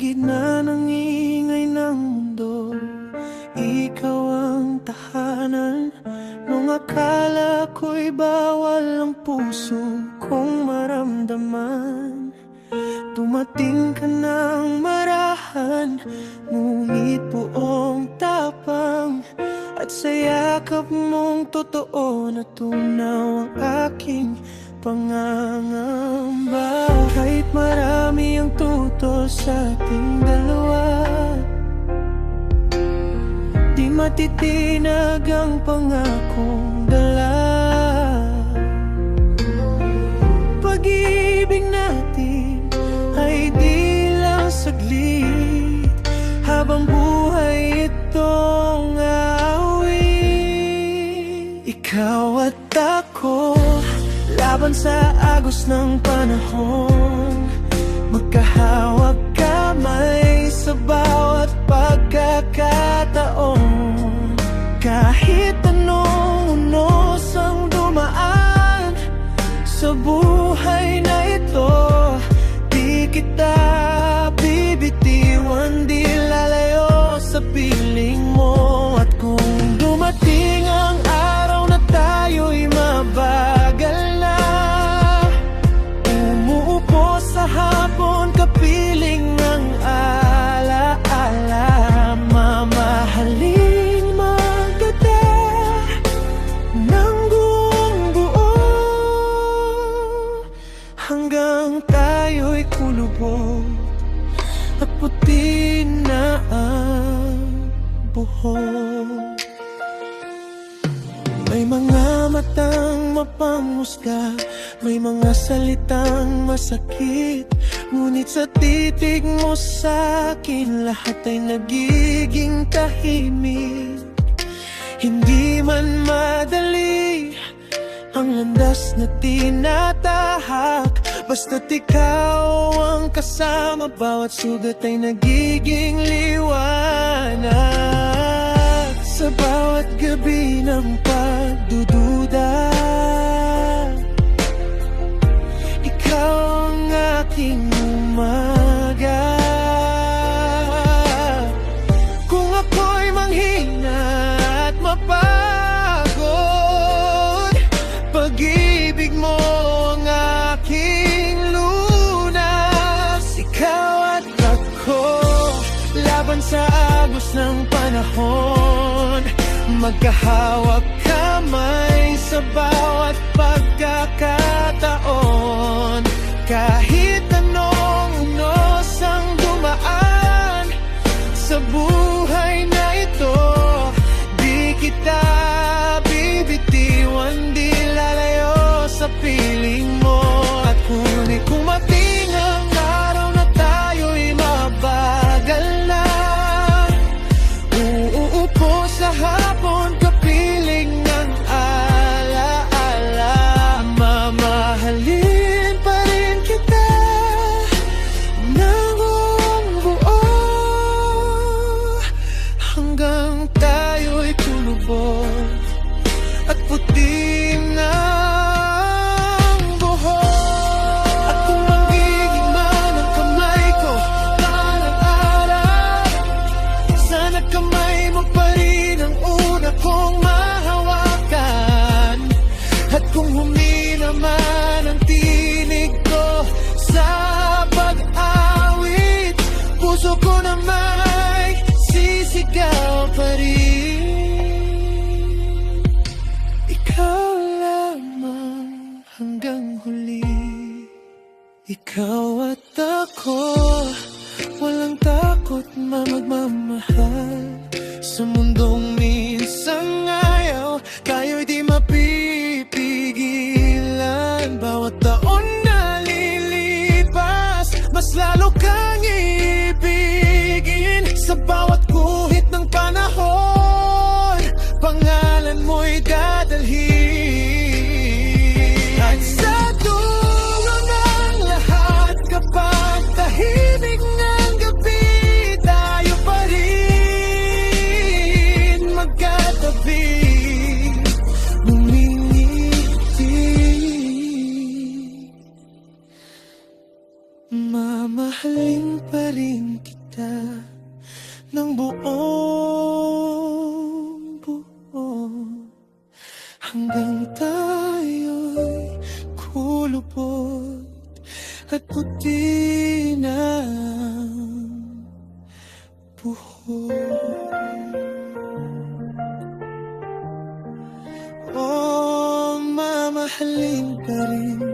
gitna ng ingay ng mundo, ikaw ang tahanan. Nung akala ko'y bawal ang puso kong maramdaman, dumating ka ng marahan, ngunit buong tapang. At sa yakap mong totoo natunaw ang aking pangangamba. Kahit marami ang tutol sa ating dalawa, di matitinag ang pangakong dala. Pag-ibig natin ay di lang saglit, habang buhay itong awit. Ikaw at ako, laban sa agos ng panahon, magkahawak kamay sa bawat pagkakataon. Kahit anong unos ang dumaan sa buhay na ito, di kita bibitiwan, di lalayo sa piling mo. At kung dumating ang araw na tayo'y mabagal na, umuupo sa hapon kapiling ng alaala, mamahalin magdada ng buong buo, hanggang tayo'y kulubog at puti na ang buhok. May mga matang mapanghusga, may mga salitang masakit, ngunit sa titig mo sa'kin lahat ay nagiging tahimik. Hindi man madali ang landas na tinatahak, basta't ikaw ang kasama, bawat sugat ay nagiging liwanag. Sa bawat gabi ng pagdududa, ikaw ang aking umaga. Kung ako'y manghina at mapagod, pag-ibig mo ang aking lunas. Ikaw at ako, laban sa agos ng panahon, magkahawak kamay sa bawat pagkakataon. Kahit anong unos ang dumaan sa buhay na ito, di kita bibitiwan, di lalayo sa piling mo. At ngunit kumating ang araw na tayo'y mabagal na, uuupo sa hapon kapiling ng alaala, mamahalin pa rin kita ng buong buo, hanggang tayo'y kulubog at puti na ang buhok. At kung magiging man ang kamay ko parang araw, sana kamay mo pa rin ang una kong mahawakan. At kung humina man ang tinig ko sa pag-awit, puso ko na may sisigaw pa rin. Ikaw lamang hanggang huli, ikaw at ako, walang takot magmamahal. Sa mundong minsan ayaw, tayo'y di mapipigilan. Bawat taon na lilipas, mas lalo kang ibigin. Sa bawat guhit ng panahon, pangalan mo'y dadalhin. At sa dulo ng lahat, kapag tahimik ng gabi, tayo pa rin Mamahalin pa rin kita ng buong buo hanggang tayo'y kulubot at puti ng buhok. Oh, mamahalin pa rin